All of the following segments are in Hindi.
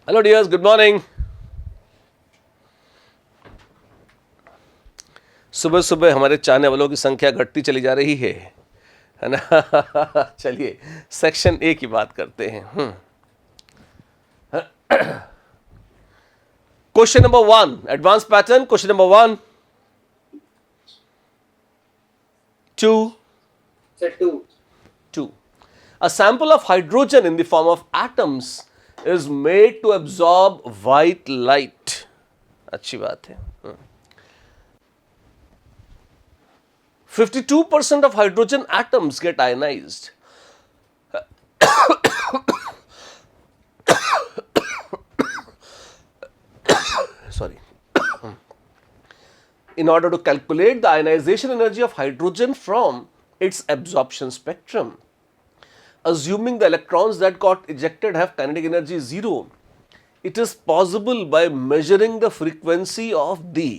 Hello dears, good morning. सुबह सुबह हमारे चाहने वालों की संख्या घटती चली जा रही है ना। चलिए सेक्शन ए की बात करते हैं। Question number 1, advance pattern. Question number 1, 2, Sir, 2. 2. A sample of hydrogen in the form of atoms is made to absorb white light. अच्छी बात है। 52% of hydrogen atoms get ionized. Sorry. In order to calculate the ionization energy of hydrogen from its absorption spectrum, assuming the electrons that got ejected have kinetic energy 0, it is possible by measuring the frequency of the.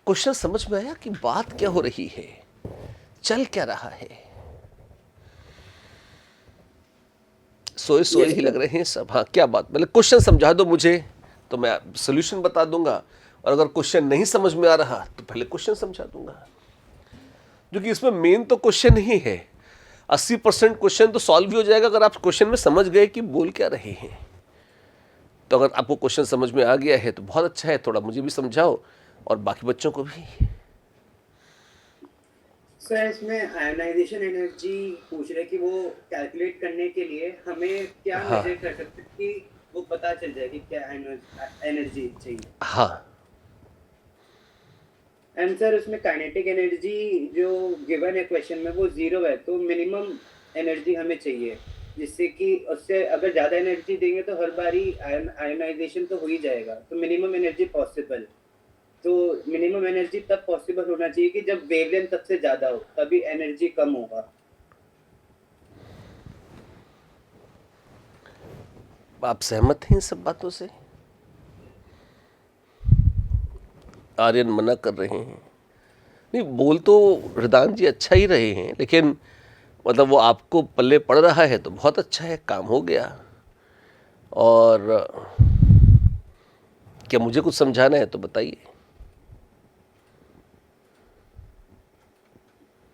Question समझ में आया कि बात क्या हो रही है, चल क्या रहा है? सोए सोए ही लग रहे हैं सब। हाँ, क्या बात, मतलब क्वेश्चन समझा दो मुझे तो मैं सोल्यूशन बता दूंगा, और अगर क्वेश्चन नहीं समझ में आ रहा तो पहले क्वेश्चन समझा दूंगा, जो कि इसमें मेन तो क्वेश्चन ही है। 80% क्वेश्चन तो सॉल्व भी हो जाएगा अगर आप क्वेश्चन में समझ गए कि बोल क्या रहे हैं। तो अगर आपको क्वेश्चन समझ में आ गया है तो बहुत अच्छा है, थोड़ा मुझे भी समझाओ और बाकी बच्चों को भी। सर, इसमें आयोनाइजेशन एनर्जी पूछ रहे कि वो कैलकुलेट करने के लिए हमें क्या मेजर कर सकते हैं कि वो पता चल जाए कि क्या एनर्जी चाहिए। हाँ, एंड सर, उसमें काइनेटिक एनर्जी जो गिवन है क्वेश्चन में वो 0 है, तो मिनिमम एनर्जी हमें चाहिए, जिससे कि उससे अगर ज़्यादा एनर्जी देंगे तो हर बारी आयोनाइजेशन तो हो ही जाएगा। तो मिनिमम एनर्जी पॉसिबल, तो मिनिमम एनर्जी तब पॉसिबल होना चाहिए कि जब वेवलेंथ सबसे ज्यादा हो, तभी एनर्जी कम होगा। आप सहमत हैं इन सब बातों से? आर्यन मना कर रहे हैं। नहीं, बोल तो हृदान जी अच्छा ही रहे हैं, लेकिन मतलब वो आपको पल्ले पड़ रहा है तो बहुत अच्छा है, काम हो गया। और क्या मुझे कुछ समझाना है तो बताइए।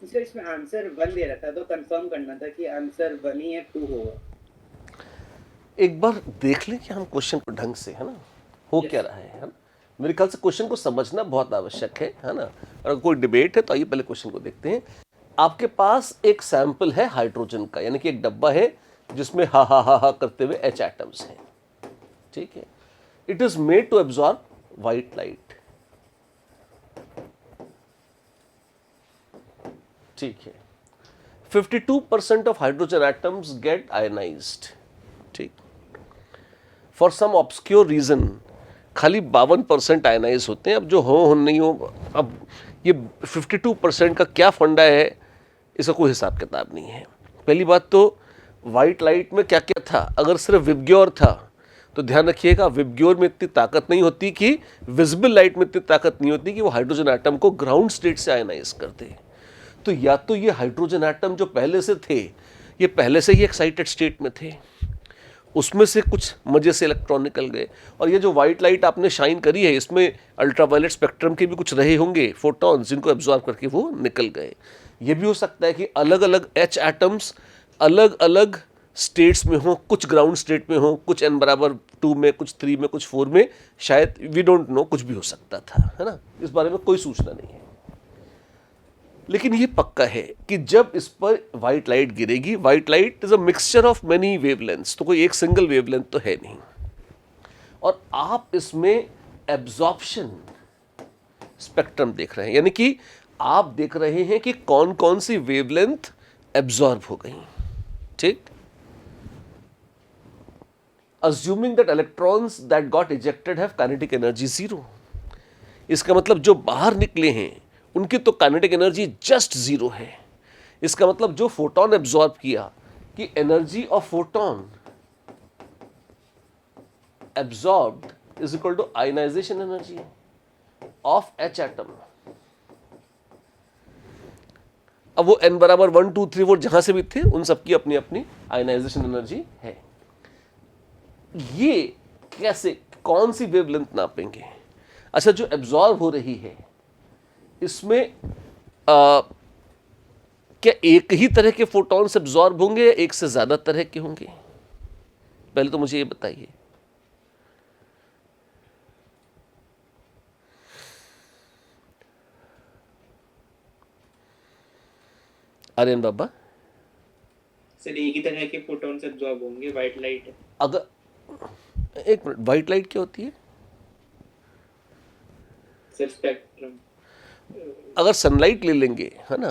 सर, इसमें आंसर 1 दे रखा था, तो कंफर्म करना था कि आंसर 1 ही है, 2 होगा। एक बार देख लें कि हम क्वेश्चन को ढंग से, है ना, हो क्या रहा है ना। मेरे ख्याल से क्वेश्चन को समझना बहुत आवश्यक है ना। और अगर कोई डिबेट है तो आइए पहले क्वेश्चन को देखते हैं। आपके पास एक सैंपल है हाइड्रोजन का, यानी कि एक डब्बा है जिसमें हा हा हा हा करते हुए H एटम्स हैं, ठीक है। It is made to absorb white light, ठीक है। 52% of hydrogen atoms get ionised, ठीक। फॉर सम ऑब्सक्योर रीजन खाली 52% आयनाइज होते हैं। अब जो हो नहीं हो, अब ये 52% का क्या फंडा है, इसका कोई हिसाब किताब नहीं है। पहली बात तो वाइट लाइट में क्या क्या था। अगर सिर्फ विबग्योर था तो ध्यान रखिएगा, विबग्योर में इतनी ताकत नहीं होती कि, विजिबल लाइट में इतनी ताकत नहीं होती कि वो हाइड्रोजन एटम को ग्राउंड स्टेट से आयनाइज कर दे। तो या तो ये हाइड्रोजन एटम जो पहले से थे, ये पहले से ही एक्साइटेड स्टेट में थे, उसमें से कुछ मजे से इलेक्ट्रॉन निकल गए, और ये जो व्हाइट लाइट आपने शाइन करी है इसमें अल्ट्रावायलेट स्पेक्ट्रम के भी कुछ रहे होंगे फोटॉन्स, जिनको एब्जॉर्ब करके वो निकल गए। ये भी हो सकता है कि अलग अलग H एटम्स अलग अलग स्टेट्स में हो, कुछ ग्राउंड स्टेट में हो, कुछ n=2 में, कुछ 3 में, कुछ 4 में, शायद वी डोंट नो, कुछ भी हो सकता था, है ना। इस बारे में कोई सूचना नहीं है। लेकिन ये पक्का है कि जब इस पर व्हाइट लाइट गिरेगी, white light is a mixture of many wavelengths, तो कोई एक सिंगल वेवलेंथ तो है नहीं, और आप इसमें एब्जॉर्प्शन स्पेक्ट्रम देख रहे हैं, यानी कि आप देख रहे हैं कि कौन कौन सी वेवलेंथ एब्जॉर्ब हो गई, ठीक। Assuming that electrons that got ejected have kinetic energy 0, इसका मतलब जो बाहर निकले हैं उनकी तो काइनेटिक एनर्जी जस्ट 0 है। इसका मतलब जो फोटोन एब्जॉर्ब किया, कि energy of photon absorbed is equal to ionisation energy of H atom. अब वो n=1 2 3 4 जहां से भी थे उन सबकी अपनी अपनी आयनाइजेशन एनर्जी है। ये कैसे, कौन सी वेवलेंथ नापेंगे? अच्छा, जो एब्जॉर्ब हो रही है इसमें क्या एक ही तरह के फोटॉन्स एब्जॉर्ब होंगे या एक से ज्यादा तरह के होंगे? पहले तो मुझे ये बताइए। आर्यन बाबा, सर एक ही तरह के फोटॉन्स एब्जॉर्ब होंगे, व्हाइट लाइट। अगर एक मिनट, व्हाइट लाइट क्या होती है? Sir spectrum. अगर सनलाइट ले लेंगे, है ना,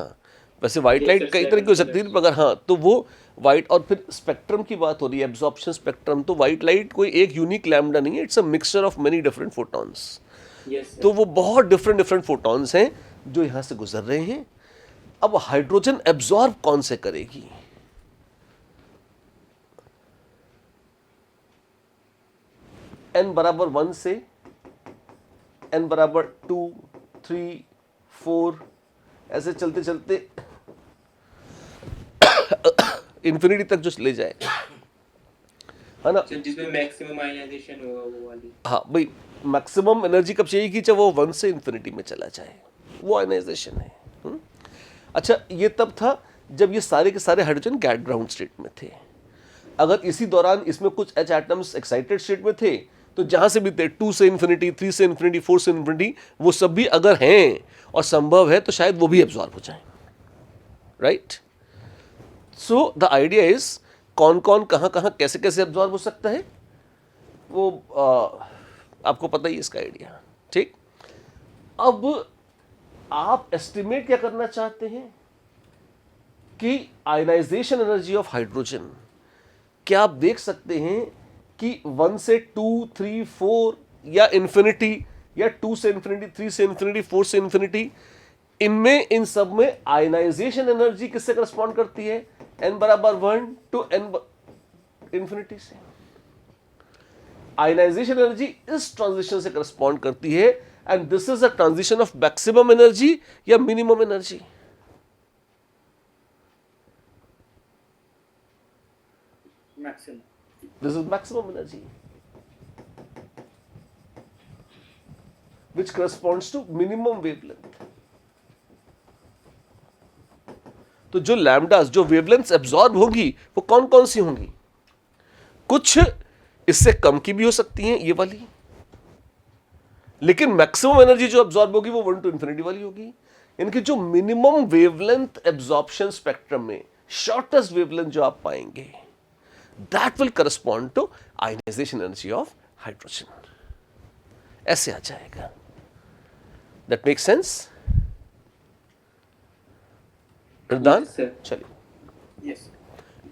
वैसे व्हाइट Yes, लाइट sir, कई तरह की हो सकती है, spectrum. मगर हाँ, तो वो व्हाइट, और फिर स्पेक्ट्रम की बात हो रही है, एब्जॉर्प्शन स्पेक्ट्रम, तो व्हाइट लाइट कोई एक यूनिक लैम्डा नहीं है, it's a mixture of many different photons. Yes तो वो बहुत डिफरेंट डिफरेंट फोटॉन्स हैं जो यहाँ से गुजर रहे हैं। अब हाइड्रोजन एब्जॉर्ब कौन से करेगी? n बराबर 1 से n बराबर 2, 3, 4 ऐसे चलते चलते इंफिनिटी तक जो ले जाए, है ना। सर जिसमें मैक्सिमम आयनाइजेशन होगा वो वाली। हाँ भाई, मैक्सिमम एनर्जी कब चाहिए कि जब वो 1 से इंफिनिटी में चला जाए, वो आयनाइजेशन है। अच्छा, ये तब था जब ये सारे के सारे हाइड्रोजन गैस ग्राउंड स्टेट में थे। अगर इसी दौरान इसमें कुछ H एटम्स एक्साइटेड स्टेट में थे, तो जहां से भी थे, 2 से इंफिनिटी, 3 से इंफिनिटी, 4 से इंफिनिटी, वो सब भी अगर हैं और संभव है तो शायद वो भी एब्जॉर्ब हो जाए, right. So the idea is कौन कौन कहां कहां कैसे कैसे एब्जॉर्ब हो सकता है, वो आपको पता ही इसका आइडिया, ठीक। अब आप एस्टिमेट क्या करना चाहते हैं कि आयनाइजेशन एनर्जी ऑफ हाइड्रोजन, क्या आप देख सकते हैं कि 1 से 2, 3, 4 या इंफिनिटी, या 2 से इंफिनिटी, 3 से इंफिनिटी, 4 से इंफिनिटी, इनमें इन सब में आयनाइजेशन एनर्जी किससे करस्पॉन्ड करती है? n बराबर 1 टू n इंफिनिटी से। आयनाइजेशन एनर्जी इस ट्रांजिशन से करस्पॉन्ड करती है, and this is a transition of maximum energy या minimum energy. Maximum. This is maximum energy, which corresponds to minimum wavelength. तो जो लैम्डास, जो वेवलेंथ्स एब्जॉर्ब होंगी, वो कौन कौन सी होंगी? कुछ इससे कम की भी हो सकती हैं, ये वाली, लेकिन मैक्सिमम एनर्जी जो एब्जॉर्ब होगी वो 1 टू इंफिनिटी वाली होगी। इनकी जो मिनिमम वेवलेंथ एब्जॉर्प्शन स्पेक्ट्रम में शॉर्टेस्ट वेवलेंथ जो आप पाएंगे, that will correspond to ionization energy of hydrogen. ऐसे आ जाएगा। That makes sense? Ridhan? Yes, sir. चलिए, yes.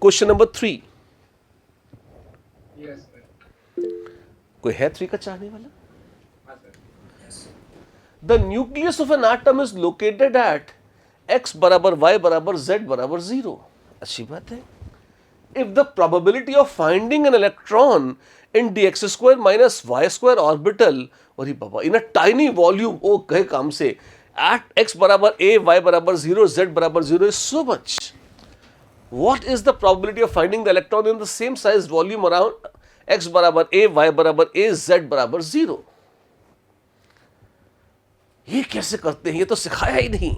Question number 3। Yes, sir. कोई है 3 का चाहने वाला? हाँ, sir. The nucleus of an atom is located at x बराबर y बराबर z बराबर 0। अच्छी बात है। If the probability of finding an electron in dx square minus y square orbital, अरे बाबा, in a tiny volume, ओ कहे काम से, at x बराबर a, y बराबर 0, z बराबर 0 is so much. What is the probability of finding the electron in the same size volume around x बराबर a, y बराबर a, z बराबर 0? ये कैसे करते हैं? ये तो सिखाया ही नहीं।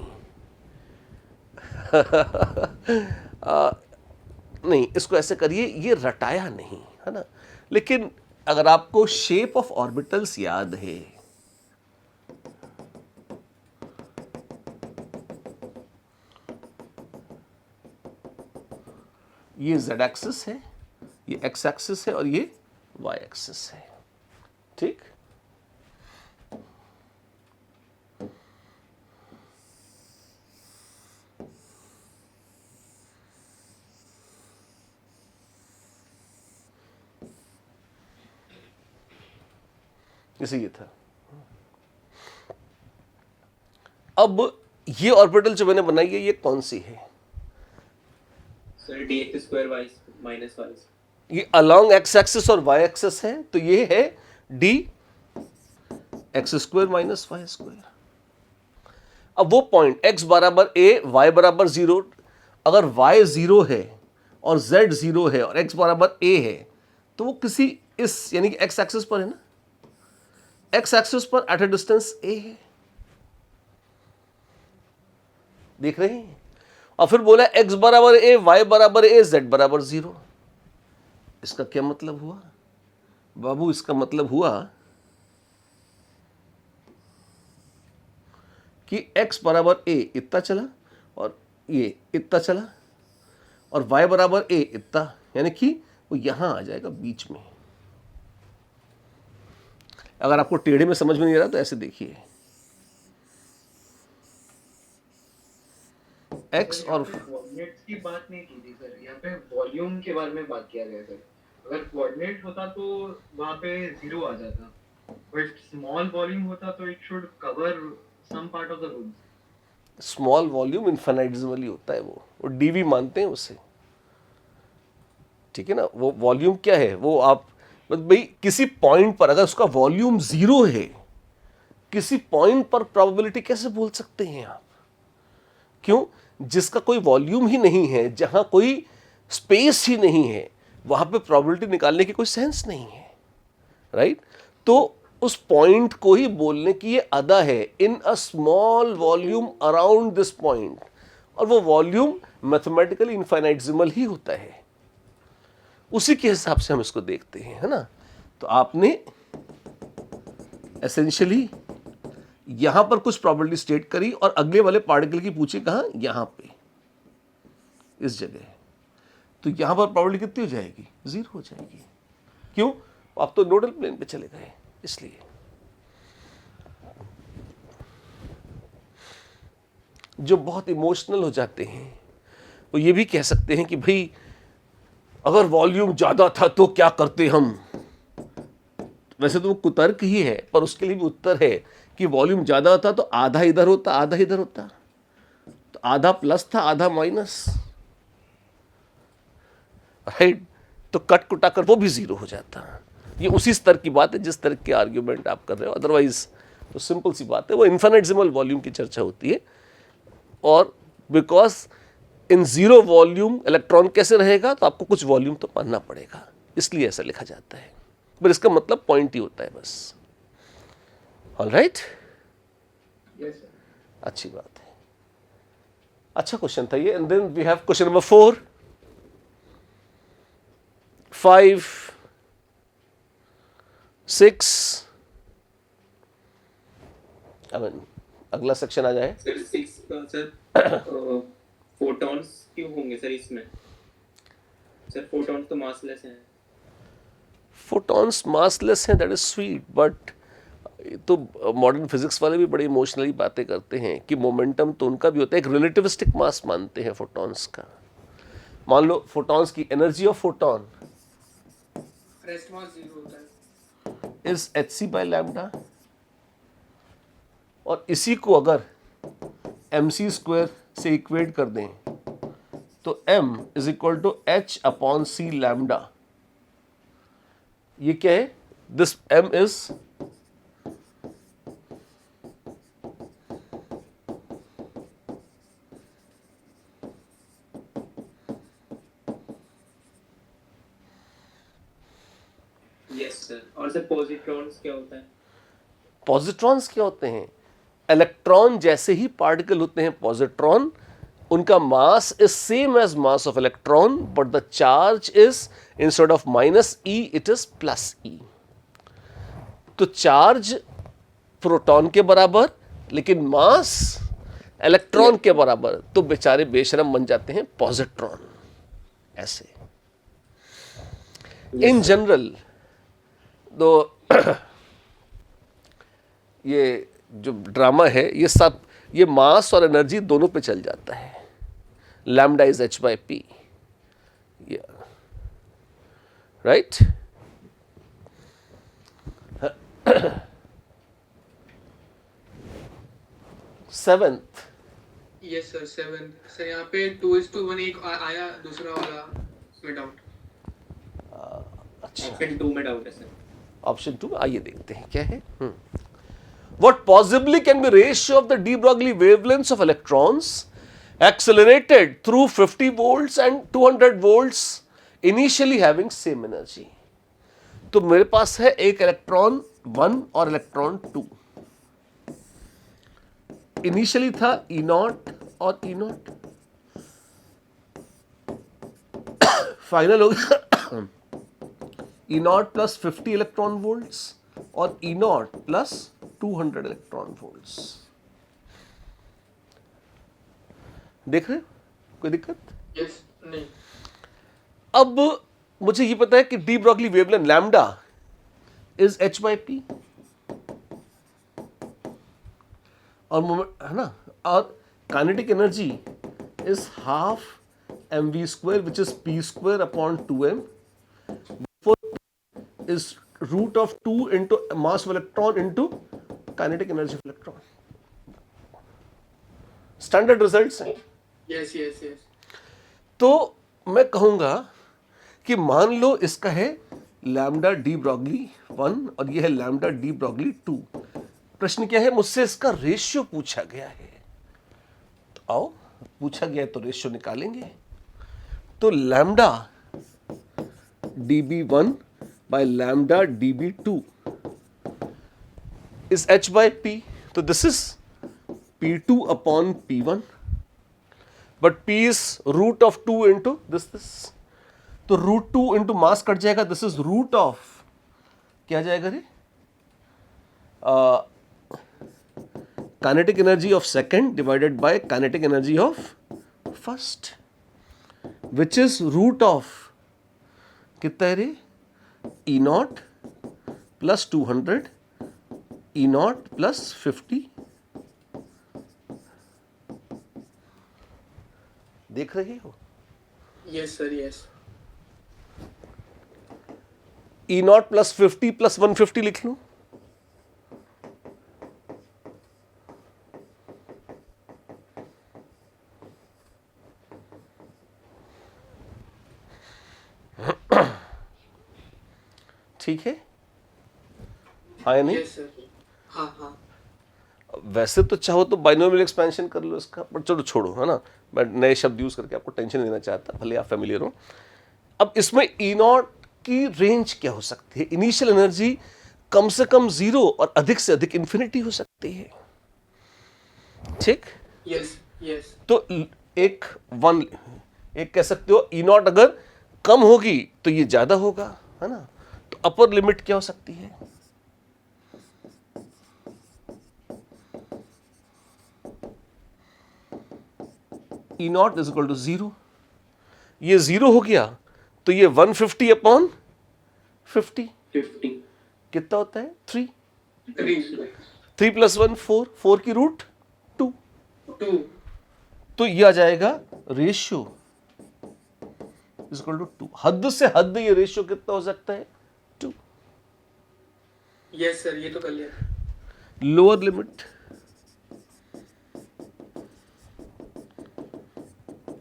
नहीं, इसको ऐसे करिए, ये रटाया नहीं, है ना। लेकिन अगर आपको शेप ऑफ ऑर्बिटल्स याद है, ये z एक्सिस है, ये x एक्सिस है और ये y एक्सिस है, ठीक। जैसे ये था। अब ये ऑर्बिटल जो मैंने बनाई है, ये कौन सी है? Sir dx square y minus y। ये अलोंग एक्स एक्सिस और वाई एक्सिस है, तो ये है D X square minus Y square. अब वो पॉइंट x बराबर a, y बराबर 0, अगर y 0 है और z 0 है और x बराबर a है, तो वो किसी इस यानी कि एक्स एक्सिस पर है ना, एक्स एक्सिस पर एट अ डिस्टेंस ए है, देख रहे हैं। और फिर बोला एक्स बराबर ए, वाई बराबर ए, जेड बराबर 0। इसका क्या मतलब हुआ बाबू? इसका मतलब हुआ कि x बराबर a इतना चला और ये इतना चला, और y बराबर a इतना, यानी कि वो यहां आ जाएगा बीच में। अगर आपको टेढ़े में समझ में नहीं आ रहा तो ऐसे देखिए, x और कोऑर्डिनेट्स की बात नहीं की थी सर, यहाँ पे वॉल्यूम के बारे में बात किया गया सर। अगर कोऑर्डिनेट होता तो वहाँ पे 0 आ जाता, बट स्मॉल वॉल्यूम होता तो it should cover some part of the room. Small volume infinitesimally होता है, वो डीवी मानते हैं उसे, ठीक है ना। वो वॉल्यूम क्या है, वो आप भाई किसी पॉइंट पर अगर उसका वॉल्यूम 0 है, किसी पॉइंट पर प्रोबेबिलिटी कैसे बोल सकते हैं आप? क्यों? जिसका कोई वॉल्यूम ही नहीं है, जहां कोई स्पेस ही नहीं है, वहां पे प्रोबेबिलिटी निकालने की कोई सेंस नहीं है, राइट? तो उस पॉइंट को ही बोलने की ये अदा है, in a small volume around this point, और वो वॉल्यूम मैथमेटिकली इनफाइनाइटेसिमल ही होता है। उसी के हिसाब से हम इसको देखते हैं, है ना। तो आपने एसेंशियली यहां पर कुछ प्रोबेबिलिटी स्टेट करी और अगले वाले पार्टिकल की पूछी कहां? यहां पे, इस जगह। तो यहां पर प्रोबेबिलिटी कितनी हो जाएगी? 0 हो जाएगी। क्यों? आप तो नोडल प्लेन पे चले गए, इसलिए। जो बहुत इमोशनल हो जाते हैं वो ये भी कह सकते हैं कि भाई अगर वॉल्यूम ज्यादा था तो क्या करते हम? वैसे तो वो कुतर्क ही है, पर उसके लिए भी उत्तर है कि वॉल्यूम ज्यादा था तो आधा इधर होता, आधा इधर होता, तो आधा प्लस था, आधा माइनस, राइट? तो कट कुटा कर वो भी 0 हो जाता। ये उसी स्तर की बात है जिस तरह के आर्ग्यूमेंट आप कर रहे हो। अदरवाइज तो सिंपल सी बात है, वो इन्फिनिटेसिमल वॉल्यूम की चर्चा होती है। और बिकॉज इन 0 वॉल्यूम इलेक्ट्रॉन कैसे रहेगा, तो आपको कुछ वॉल्यूम तो मानना पड़ेगा, इसलिए ऐसा लिखा जाता है। पर इसका मतलब पॉइंट ही होता है बस। Alright, yes sir. अच्छी बात है, अच्छा क्वेश्चन था ये। And then we have question number 4, 5, 6। अगला सेक्शन आ जाए। सर 6 का सर फोटॉन्स क्यों होंगे सर इसमें? सर फोटॉन्स तो मासलेस हैं। फोटॉन्स मासलेस हैं, दैट इज स्वीट, बट तो मॉडर्न फिजिक्स वाले भी बड़े इमोशनली बातें करते हैं कि मोमेंटम तो उनका भी होता है, एक रिलेटिविस्टिक मास मानते हैं फोटॉन्स का। मान लो फोटॉन्स की energy of photon rest mass 0 होता है। इज hc by लैम्डा, और इसी को अगर mc स्क्वायर से इक्वेट कर दें तो m is equal to h upon c lambda. ये क्या है? This m is yes sir. और सर पॉजिट्रॉन्स क्या होता है? पॉजिट्रॉन्स क्या होते हैं? इलेक्ट्रॉन जैसे ही पार्टिकल होते हैं पॉजिट्रॉन, उनका mass is same as mass of electron, but the charge is instead of -e it is +e। तो चार्ज प्रोटॉन के बराबर लेकिन मास इलेक्ट्रॉन के बराबर, तो बेचारे बेशरम बन जाते हैं पॉजिट्रॉन। ऐसे इन जनरल तो ये जो ड्रामा है ये सब, ये मास और एनर्जी दोनों पे चल जाता है। Lambda is h/p, right? Seventh, yes sir 7 sir यहाँ पे 2:1 एक आया, दूसरा वाला में डाउट। अच्छा, ऑप्शन 2 में डाउट है सर। ऑप्शन 2 आइए देखते हैं क्या है। What possibly can be ratio of the de Broglie wavelengths of electrons accelerated through 50 volts and 200 volts initially having same energy? तो मेरे पास है एक इलेक्ट्रॉन 1 और इलेक्ट्रॉन 2। इनिशियली था E0 और E0, फाइनल हो गया E0 प्लस 50 इलेक्ट्रॉन वोल्ट्स और E0 प्लस 200 इलेक्ट्रॉन वोल्ट्स। देख रहे हो? कोई दिक्कत? यस नहीं। अब मुझे ये पता है कि de Broglie wavelength lambda is h by p, और मोमेंट है ना, और kinetic energy is half mv square which is p square upon 2m, is root of 2 into mass of electron into kinetic energy of electron. Standard results हैं। Yes yes yes. तो मैं कहूंगा कि मान लो इसका है लैम्डा डी ब्रॉगली 1 और यह है लैम्डा डी ब्रॉगली 2। प्रश्न क्या है, मुझसे इसका रेशियो पूछा गया है। तो आओ, पूछा गया है तो रेशियो निकालेंगे। तो lambda dB1 by lambda dB2 is h by p. So this is P2 upon P1, but P is root of 2 into this. तो रूट 2 इंटू मास कट जाएगा, दिस इज रूट ऑफ क्या जाएगा रे, kinetic energy of second divided by kinetic energy of first, which is root of कितना है रे, E0 प्लस 200 E0 प्लस 50। देख रहे हो? Yes sir yes. E0 plus 50 plus 150 लिख लूं। ठीक है, हाँ या नहीं? Yes sir. हाँ हाँ। वैसे तो चाहो तो बाइनोमियल एक्सपेंशन कर लो इसका, पर चलो छोड़ो, है ना, मैं नए शब्द यूज करके आपको टेंशन नहीं देना चाहता, भले आप फेमिलियर हो। अब इसमें E0 की रेंज क्या हो सकती है? इनिशियल एनर्जी कम से कम 0 और अधिक से अधिक इंफिनिटी हो सकती है। ठीक, यस यस। तो एक कह सकते हो E0 अगर कम होगी तो ये ज्यादा होगा, है ना। तो अपर लिमिट क्या हो सकती है? E0 is equal to 0। ये 0 हो गया तो ये 150 अपॉन 50 कितना होता है? 3। 3 प्लस 1 4, 4 की रूट 2। तो ये आ जाएगा रेशियो इज इक्वल टू 2। हद से हद ये रेशियो कितना हो सकता है? 2। यस सर, ये तो कर लिया। Lower limit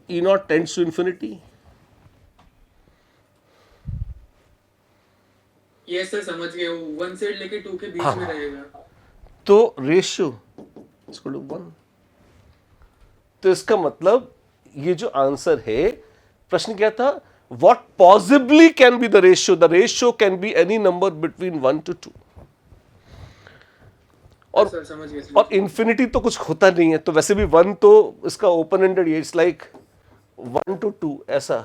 E0 tends to infinity. Yes sir, समझ गए। 1 से लेके 2 के बीच हाँ। में रहेगा। तो रेशियो इसको 1। तो इसका मतलब ये जो आंसर है, प्रश्न क्या था? What possibly can be the ratio? The ratio can be any number between 1 to 2। और सर समझ गए। और इंफिनिटी तो कुछ होता नहीं है, तो वैसे भी 1 तो इसका open ended, it's like 1 to 2 ऐसा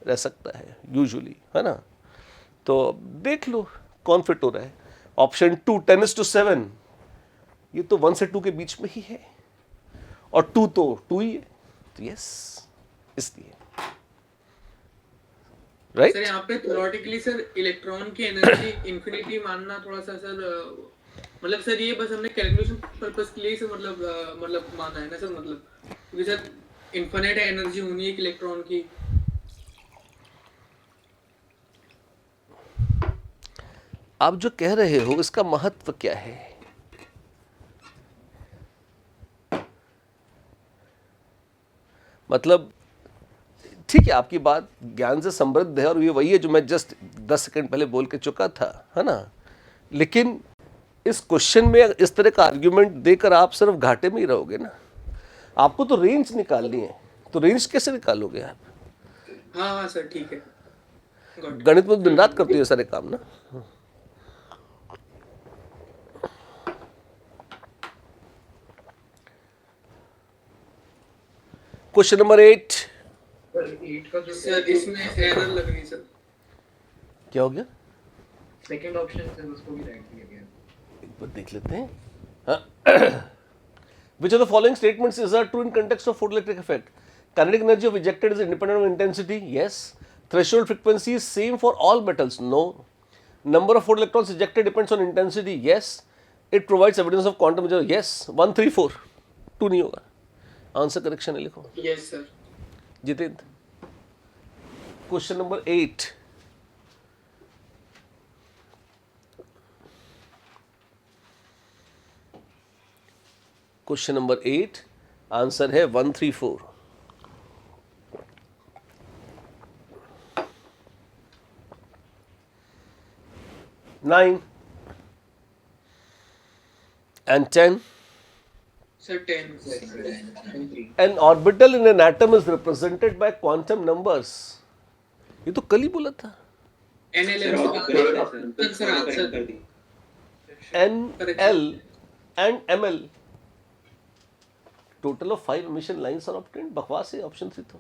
रह सकता है यूजुअली, है ना। तो देख लो कौन फिट हो रहा है। ऑप्शन 2 10:7, ये तो 1 से 2 के बीच में ही है, और 2 तो 2 ही है, तो यस, इसलिए राइट। सर यहाँ पे थ्योरेटिकली सर इलेक्ट्रॉन की एनर्जी इंफिनिटी मानना थोड़ा सा सर, मतलब सर ये बस हमने कैलकुलेशन पर्पस के लिए सर मतलब माना है ना सर, मतलब क्योंकि सर इनफिनिट एनर्जी होनी है एक इलेक्ट्रॉन की। आप जो कह रहे हो इसका महत्व क्या है? मतलब ठीक है, आपकी बात ज्ञान से समृद्ध है, और ये वही है जो मैं जस्ट 10 सेकंड पहले बोल के चुका था, है ना। लेकिन इस क्वेश्चन में इस तरह का आर्ग्यूमेंट देकर आप सिर्फ घाटे में ही रहोगे ना। आपको तो रेंज निकालनी है, तो रेंज कैसे निकालोगे आप? हाँ हाँ सर, ठीक है। गणित में दिन रात करती हो ये सारे काम ना। क्वेश्चन नंबर 8, सर 8 का जो सर इसमें एरर लग रही है सर। क्या हो गया? सेकंड ऑप्शन है उसको भी राइट किया गया। एक बार देख लेते हैं। हाँ। Which of the following statements is are true in context of photoelectric effect? Kinetic energy of ejected is independent of intensity. Yes. Threshold frequency is same for all metals. No. Number of photoelectrons ejected depends on intensity. Yes. It provides evidence of quantum measure. Yes. 1, 3, 4. 2 नहीं होगा। आंसर करेक्शन है, लिखो। Yes sir. Jitendra, question number 8, question number 8 answer है 1, 3, 4। 9 and 10. Sir 10। An orbital in an atom is represented by quantum numbers. ये तो कल ही बोला था। NL sir answer N, L and ML. Total of 5 emission lines are obtained. बकवास है ऑप्शन 3 तो।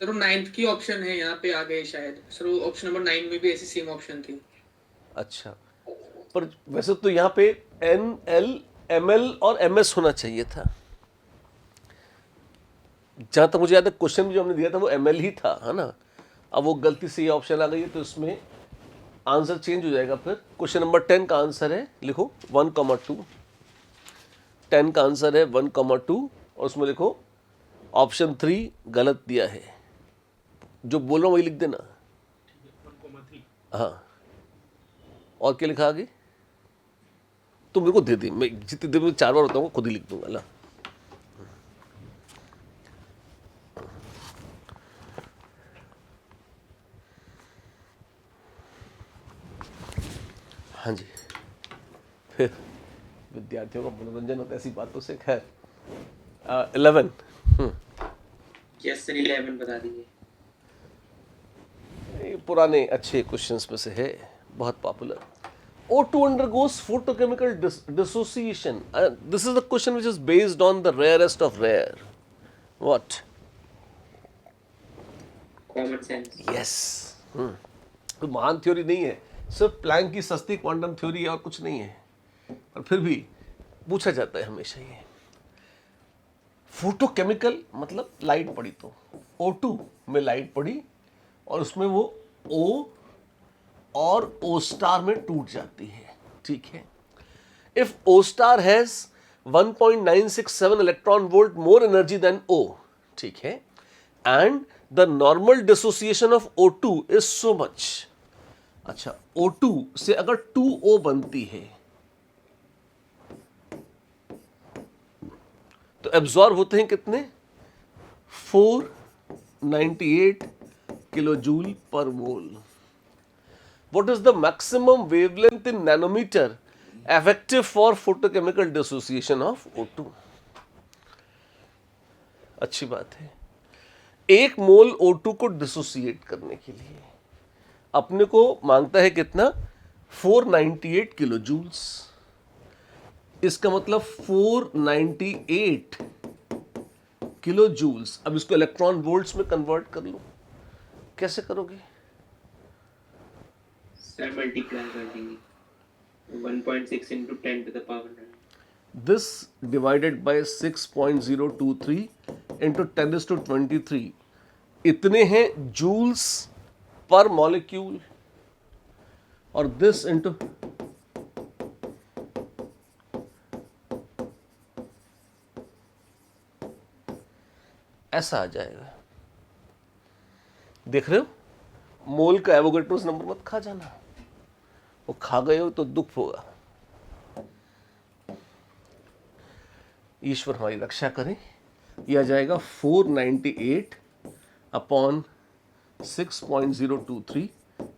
सर वो 9th की ऑप्शन है, यहाँ पे आ गए शायद सर। वो ऑप्शन नंबर 9 में भी ऐसी सेम ऑप्शन थी। अच्छा, पर वैसे तो यहाँ पे N, L, ML और MS होना चाहिए था। जहाँ तक मुझे याद है क्वेश्चन जो हमने दिया था वो ML ही था, है ना। अब वो गलती से ये ऑप्शन आ गई है तो इसमें आंसर चेंज हो जाएगा। फिर क्वेश्चन नंबर 10 का आंसर है, लिखो 1,2। 10 का आंसर है 1,2 और उसमें लिखो ऑप्शन 3 गलत दिया है। जो बोल रहा हूँ वही लिख देना। 1,3। हाँ, और क्या लिखा आगे? तो मेरे को दे दी, मैं जितनी देर में 4 बार बताऊंगा खुद ही लिख दूंगा ना। हाँ जी, फिर विद्यार्थियों का मनोरंजन होता है ऐसी बातों से। खैर 11। यस सर 11 बता दीजिए। ये पुराने अच्छे क्वेश्चंस में से है, बहुत popular. O2 undergoes photochemical dissociation. This is the question which is based on the rarest of rare. What? Common sense. Yes. कोई महान थ्योरी नहीं है, सिर्फ प्लैंक की सस्ती क्वांटम थ्योरी है और कुछ नहीं है, पर फिर भी पूछा जाता है हमेशा ये। फोटोकेमिकल मतलब लाइट पड़ी, तो O2 में लाइट पड़ी और उसमें वो O और O स्टार में टूट जाती है, ठीक है। If O star has 1.967 electron volt more energy than O, ठीक है, and the normal dissociation of O2 is so much. अच्छा, O2 से अगर 2O बनती है तो एब्जॉर्ब होते हैं कितने? 498 किलो जूल पर मोल। What is the maximum wavelength in nanometer effective for photochemical dissociation of O2? अच्छी बात है। 1 मोल O2 को डिसोसिएट करने के लिए अपने को मांगता है कितना? 498 किलो जूल्स। इसका मतलब 498 किलो जूल्स। अब इसको इलेक्ट्रॉन वोल्ट्स में कन्वर्ट कर लो, कैसे करोगे? सर मल्टीप्लाई कर देंगे 1.6 into 10 to the power 9। This divided by 6.023 into 10 is to 23 इतने हैं जूल्स पर मॉलिक्यूल, और दिस इंटू ऐसा आ जाएगा। देख रहे हो, मोल का एवोगैड्रोस नंबर मत खा जाना, वो खा गए हो तो दुख होगा। ईश्वर हमारी रक्षा करें। यह आ जाएगा 498 अपॉन 6.023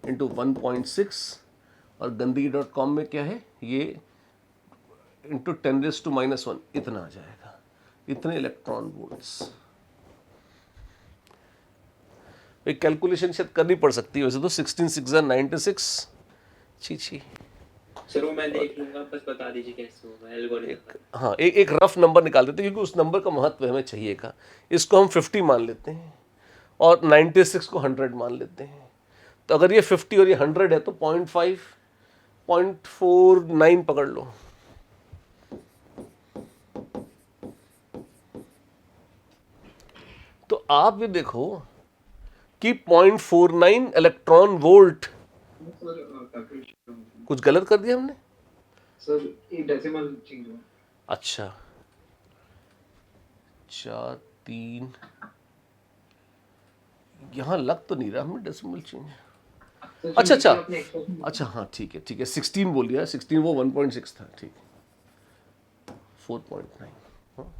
इंटू 1.6 और gandhi.com में क्या है ये इंटू 10⁻⁻1 इतना आ जाएगा, इतने इलेक्ट्रॉन वोल्ट्स। एक कैलकुलेशन शायद करनी पड़ सकती है वैसे तो 16 6 96 छी छी। सर वो मैं देख लूंगा, बस बता दीजिए कैसे होगा एल्गोरिथम। हाँ एक रफ नंबर निकाल देते हैं क्योंकि उस नंबर का महत्व हमें चाहिए का। इसको हम 50 मान लेते हैं और 96 को 100 मान लेते हैं। तो अगर ये 50 और ये 100 है तो 0.5 0.49 पकड़ लो। तो आप ये देखो कि 0.49 इलेक्ट्रॉन वोल्ट, सर कैलकुलेशन कुछ गलत कर दिया हमने? सर ये डेसिमल चेंज हुआ। अच्छा 4 3 यहाँ लग तो नहीं रहा हमें डेसिमल चेंज। सर, जो अच्छा नीचे अच्छा आपने expression अच्छा हाँ ठीक है 16 बोल दिया। 16 वो 1.6 था, ठीक है 4.9। हाँ।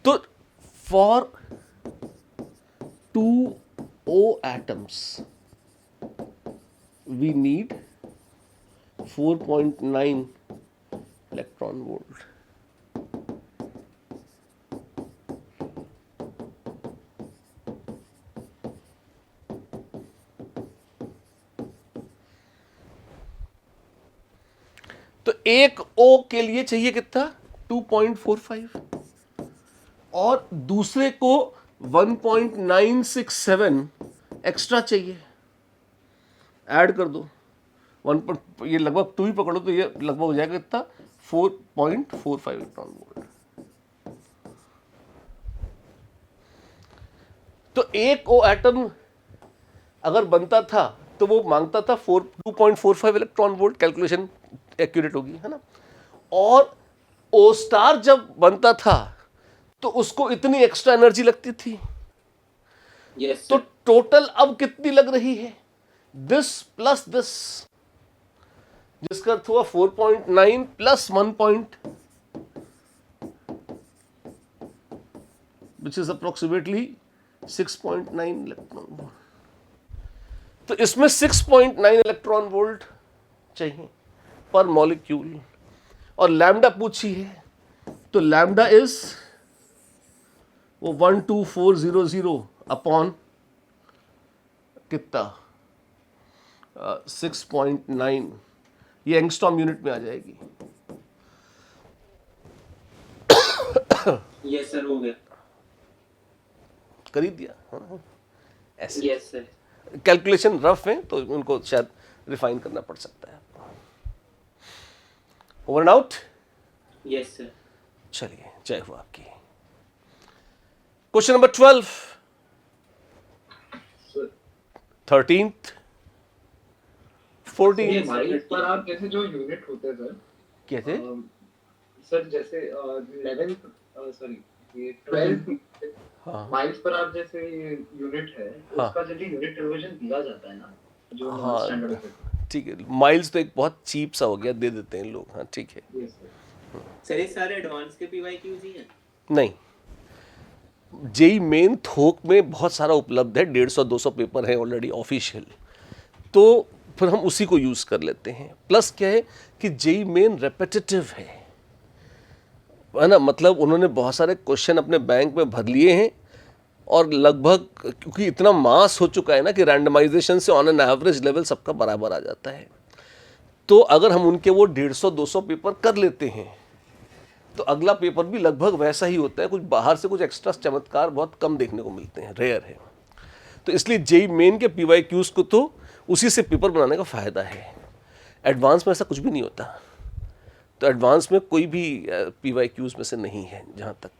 तो for 2O atoms we need 4.9 electron volt। तो एक O के लिए चाहिए कितना? 2.45 और दूसरे को 1.967 एक्स्ट्रा चाहिए। ऐड कर दो 1. ये लगभग 2 ही पकड़ो तो ये लगभग हो जाएगा कितना? 4.45 इलेक्ट्रॉन वोल्ट। तो एक ओ एटम अगर बनता था तो वो मांगता था 2.45 इलेक्ट्रॉन वोल्ट। कैलकुलेशन एक्यूरेट होगी, है ना। और ओ स्टार जब बनता था तो उसको इतनी एक्स्ट्रा एनर्जी लगती थी। यस तो टोटल अब कितनी लग रही है? दिस प्लस दिस, जिसका अर्थ हुआ 4.9 plus 1 point which is approximately 6.9 electron volt. तो इसमें 6.9 इलेक्ट्रॉन वोल्ट चाहिए पर मॉलिक्यूल। और लैम्डा पूछी है तो लैम्डा इज वो 12400 अपॉन कितना? 6.9। ये एंगस्ट्रॉम यूनिट में आ जाएगी। यस सर हो गया। कर ही दिया। हाँ, ऐसे यस सर। कैलकुलेशन रफ है तो उनको शायद रिफाइन करना पड़ सकता है। Over and out. Yes sir. चलिए जय हो आपकी। Question number 12 sir 13th 14th Yes, sir. Miles per आप जैसे जो यूनिट होते हैं सर, कहते सर जैसे 11th सॉरी ये 12th हाँ माइल्स पर आप जैसे यूनिट है हाँ। उसका जल्दी यूनिट रिवीजन दिया जाता है ना जो हाँ। स्टैंडर्ड है। ठीक है। माइल्स तो एक बहुत चीप सा हो गया, दे देते हैं लोग। हाँ ठीक है। Yes sir. सर ये सारे एडवांस के पीवाईक्यूज ही हैं। नहीं, जेई मेन थोक में बहुत सारा उपलब्ध है। 150-200 पेपर है ऑलरेडी ऑफिशियल, तो फिर हम उसी को यूज़ कर लेते हैं। प्लस क्या है कि जेई मेन रेपिटेटिव है ना। मतलब उन्होंने बहुत सारे क्वेश्चन अपने बैंक में भर लिए हैं और लगभग क्योंकि इतना मास हो चुका है ना कि रैंडमाइजेशन से ऑन एन एवरेज लेवल सबका बराबर आ जाता है। तो अगर हम उनके वो 150-200 पेपर कर लेते हैं तो अगला पेपर भी लगभग वैसा ही होता है। कुछ बाहर से कुछ एक्स्ट्रा चमत्कार बहुत कम देखने को मिलते हैं, रेयर है। तो इसलिए जेई मेन के पीवाईक्यूज को तो उसी से पेपर बनाने का फ़ायदा है। एडवांस में ऐसा कुछ भी नहीं होता। तो एडवांस में कोई भी पीवाईक्यूज में से नहीं है। जहाँ तक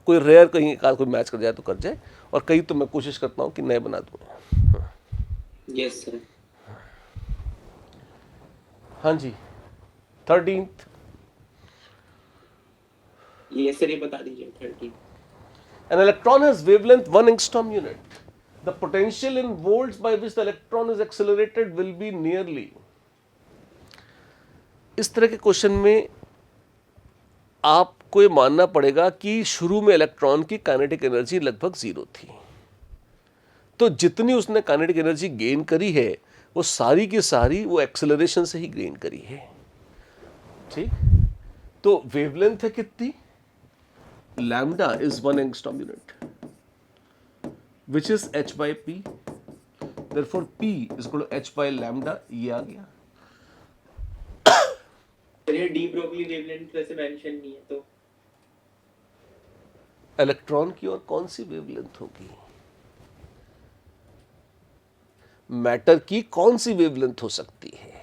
कोई रेयर कहीं एक आध कोई मैच कर जाए तो कर जाए, और कई तो मैं कोशिश करता हूँ कि नए बना दूँ। Yes sir. हाँ जी 13th ये सर ये बता दीजिए 13। An electron has wavelength 1 angstrom unit. The potential in volts by which the electron is accelerated will be nearly. इस तरह के क्वेश्चन में आपको ये मानना पड़ेगा कि शुरू में इलेक्ट्रॉन की काइनेटिक एनर्जी लगभग 0 थी। तो जितनी उसने काइनेटिक एनर्जी गेन करी है वो सारी की सारी वो एक्सेलरेशन से ही गेन करी है। ठीक, तो वेवलेंथ है कितनी? Lambda is 1 angstrom unit. Which is h by p, therefore p is equal to h by lambda, ये आ गया. सर ये डी ब्रोगली वेवलेंथ वैसे मेंशन नहीं है तो इलेक्ट्रॉन की और कौन सी वेवलेंथ होगी? मैटर की कौन सी वेवलेंथ हो सकती है?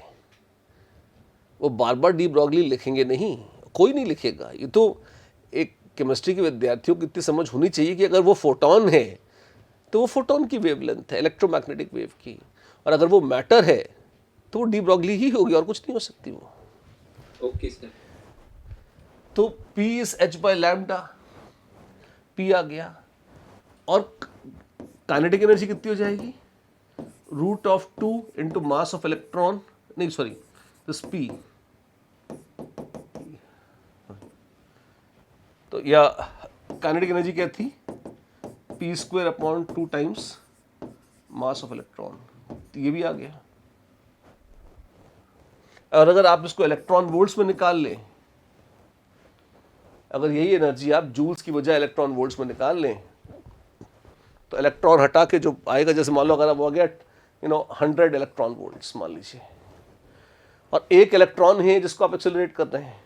वो बार बार डी ब्रॉगली लिखेंगे नहीं, कोई नहीं लिखेगा. ये तो एक केमिस्ट्री के विद्यार्थियों को इतनी समझ होनी चाहिए कि अगर वो फोटोन है तो वो फोटोन की वेवलेंथ है, इलेक्ट्रोमैग्नेटिक वेव की, और अगर वो मैटर है तो वो डी ब्रॉगली ही होगी और कुछ नहीं हो सकती वो. Okay sir. तो P is h by lambda, P आ गया. और काइनेटिक एनर्जी कितनी हो जाएगी? Root of 2 into mass of electron, नहीं सॉरी, दिस P. तो या काइनेटिक एनर्जी क्या थी? P square upon 2 times mass of electron. ये भी आ गया. और अगर आप इसको इलेक्ट्रॉन वोल्ट्स में निकाल लें, अगर यही एनर्जी आप जूल्स की बजाय इलेक्ट्रॉन वोल्ट्स में निकाल लें, तो इलेक्ट्रॉन हटा के जो आएगा, जैसे मान लो अगर अब हो गया 100 इलेक्ट्रॉन वोल्ट्स मान लीजिए, और एक इलेक्ट्रॉन है जिसको आप एक्सेलरेट कर रहे हैं,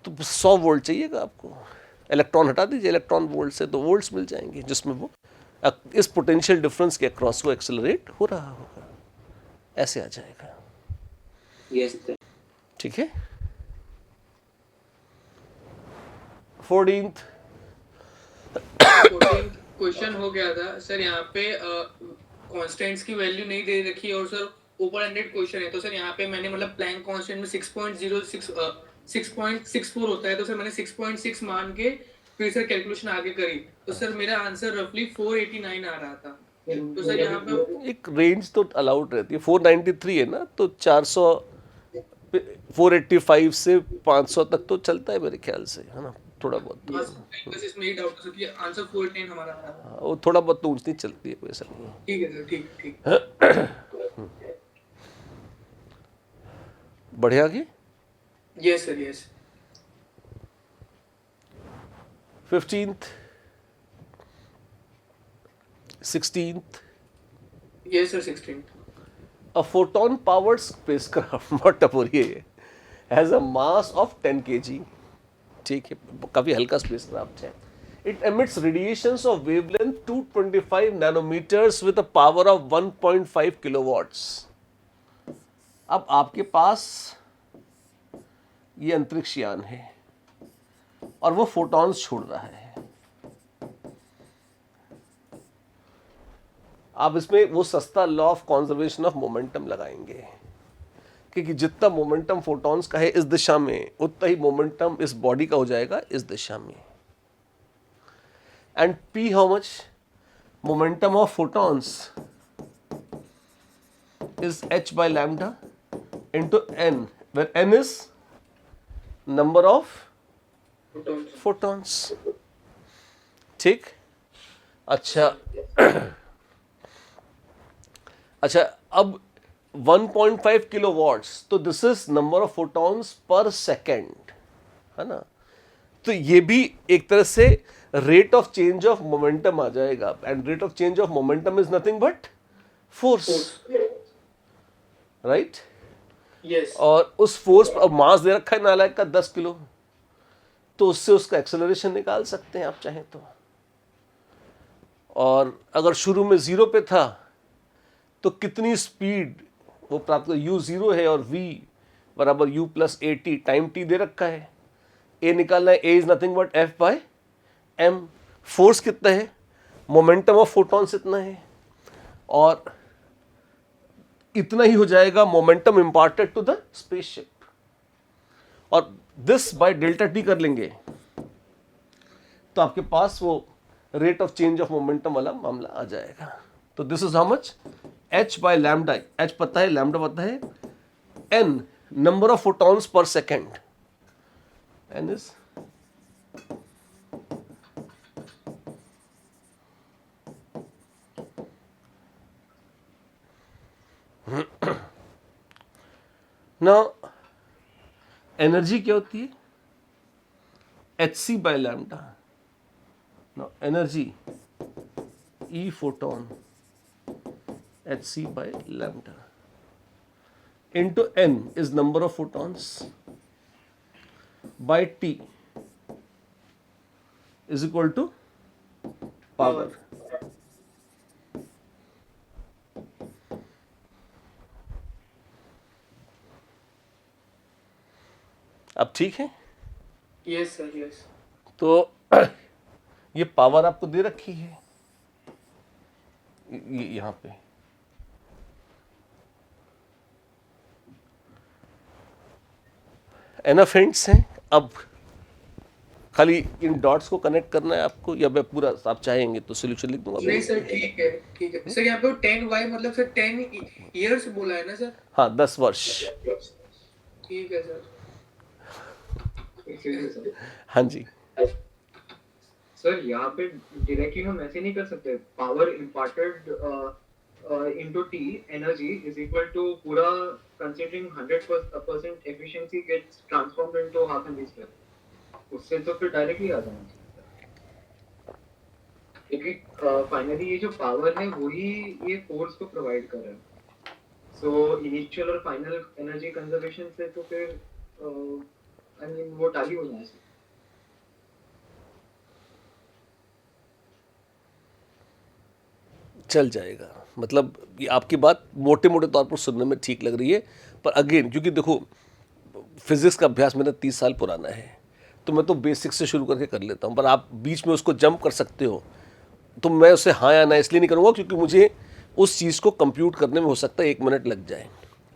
तो 100 वोल्ट चाहिएगा आपको. इलेक्ट्रॉन हटा दीजिए इलेक्ट्रॉन वोल्ट से, तो वोल्ट्स मिल जाएंगे जिसमें वो इस पोटेंशियल डिफरेंस के अक्रॉस वो एक्सेलरेट हो रहा होगा. ऐसे आ जाएगा. Yes sir. ठीक है. 14th क्वेश्चन हो गया था सर, यहाँ पे कांस्टेंट्स की वैल्यू नहीं दे रखी है और सर ओपन एंडेड क्वेश्चन है, तो सर यहाँ पे मैंने मतलब प्लैंक कांस्टेंट में 6.64 होता है, तो सर मैंने 6.6 मान के फिर सर कैलकुलेशन आगे करी, तो सर मेरा आंसर रफली 489 आ रहा था. तो सर यहाँ पे एक रेंज तो अलाउड रहती है. 493 है ना, तो 485 से 500 तक तो चलता है मेरे ख्याल से, है ना, थोड़ा बहुत. बस इसमें ही डाउट था सर कि आंसर 489 हमारा आ रहा. वो थोड़ा बहुत तो ऊंच नीच चलती है, कोई ऐसा नहीं है. ठीक है सर, ठीक ठीक. बढ़े आगे. Yes sir, yes. 15th 16th. Yes sir, 16. A photon powered spacecraft, बहुत टपोरी है ये, has a mass of 10 kg. ठीक है, काफी हल्का स्पेसक्राफ्ट है. It emits radiations of wavelength 225 nanometers with a power of 1.5 kilowatts. अब आपके पास ये अंतरिक्ष यान है और वो फोटॉन्स छोड़ रहा है. आप इसमें वो सस्ता law of conservation of momentum लगाएंगे, क्योंकि जितना मोमेंटम फोटॉन्स का है इस दिशा में, उतना ही मोमेंटम इस बॉडी का हो जाएगा इस दिशा में. And P how much? Momentum of photons is h by lambda into n, where n is number of photons. ठीक. अच्छा अच्छा, अब 1.5 किलोवाट्स, तो this is number of photons per second, है ना. तो ये भी एक तरह से rate of change of momentum आ जाएगा. And rate of change of momentum is nothing but force, right. Yes. और उस फोर्स पर मास दे रखा है नालायक का 10 किलो, तो उससे उसका एक्सेलरेशन निकाल सकते हैं आप चाहें तो. और अगर शुरू में 0 पे था तो कितनी स्पीड वो प्राप्त कर, u 0 है और v बराबर u plus A T, time t दे रखा है. a निकालना है, a is nothing but f by m. Force कितना है? मोमेंटम ऑफ फोटॉन्स इतना है, और इतना ही हो जाएगा momentum imparted to the spaceship. और दिस बाय डेल्टा टी कर लेंगे तो आपके पास वो rate of change of momentum वाला मामला आ जाएगा. तो this is how much? h by lambda. h पता है, lambda पता है, n number of photons per second. n is now energy क्या होती है? hc by lambda. now energy E photon hc by lambda into n is number of photons by T is equal to power. अब ठीक है? Yes sir yes. तो ये पावर आपको दे रखी है यहाँ पे, एनफ हिंट्स हैं। अब खाली इन डॉट्स को कनेक्ट करना है आपको, या मैं पूरा आप चाहेंगे तो सोल्यूशन लिख दूंगा? नहीं सर ठीक है ठीक है सर। यहाँ पे 10y मतलब सर 10 इयर्स बोला है ना सर? हाँ 10 वर्ष। ठीक है सर। हाँ जी सर यहाँ पे डायरेक्टली हम ऐसे नहीं कर सकते, power imparted into T energy is equal to पूरा considering 100% efficiency gets transformed into half n square, उससे तो फिर डायरेक्टली आ जाना चाहिए, क्योंकि फाइनली ये जो पावर है वही ये फोर्स को प्रोवाइड कर रहा है। सो इनिशियल और फाइनल एनर्जी कंजर्वेशन से तो फिर आई मीन वो टाली हो जाए। चल जाएगा। मतलब ये आपकी बात मोटे मोटे तौर पर सुनने में ठीक लग रही है, पर अगेन क्योंकि देखो फिजिक्स का अभ्यास मेरा 30 साल पुराना है, तो मैं तो बेसिक से शुरू करके कर लेता हूँ, पर आप बीच में उसको जंप कर सकते हो, तो मैं उसे हाँ या ना इसलिए नहीं करूँगा क्योंकि मुझे उस चीज़ को कंप्यूट करने में हो सकता है 1 मिनट लग जाए।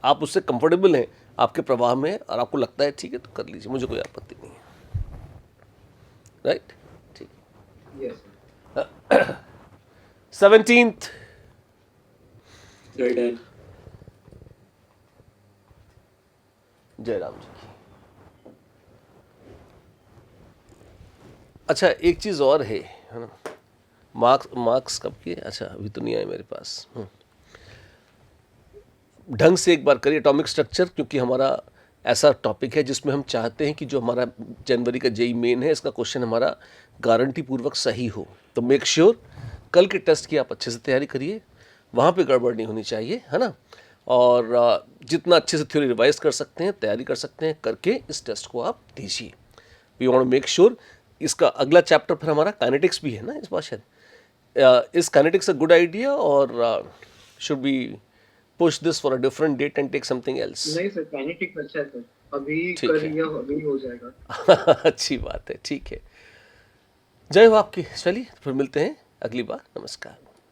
आप उससे कंफर्टेबल हैं, आपके प्रवाह में, और आपको लगता है ठीक है तो कर लीजिए, मुझे कोई आपत्ति नहीं है। राइट? ठीक। Yes 17th Done. जयराम जी की। अच्छा एक चीज़ और है ना, मार्क्स कब के? अच्छा अभी तो नहीं आए मेरे पास। ढंग से एक बार करिए एटॉमिक स्ट्रक्चर, क्योंकि हमारा ऐसा टॉपिक है जिसमें हम चाहते हैं कि जो हमारा जनवरी का जेई मेन है इसका क्वेश्चन हमारा गारंटी पूर्वक सही हो। तो मेक श्योर कल के टेस्ट की आप अच्छे से तैयारी करिए, वहाँ पे गड़बड़ नहीं होनी चाहिए, है ना। और जितना अच्छे से थ्योरी रिवाइज कर सकते हैं, तैयारी कर सकते हैं, करके इस टेस्ट को आप दीजिए। We want to make sure. इसका अगला चैप्टर फिर हमारा काइनेटिक्स भी है ना इस बार शायद। Is kinetics a good idea or should be push this for a different date and take something else? नहीं सर, काइनेटिक्स अच्छा है सर, अभी ठीक कर है। लिया अभी हो जाएगा। अच्छी बात है, ठीक है। जय हो आपकी। चलिए फिर मिलते हैं अगली बार। नमस्कार।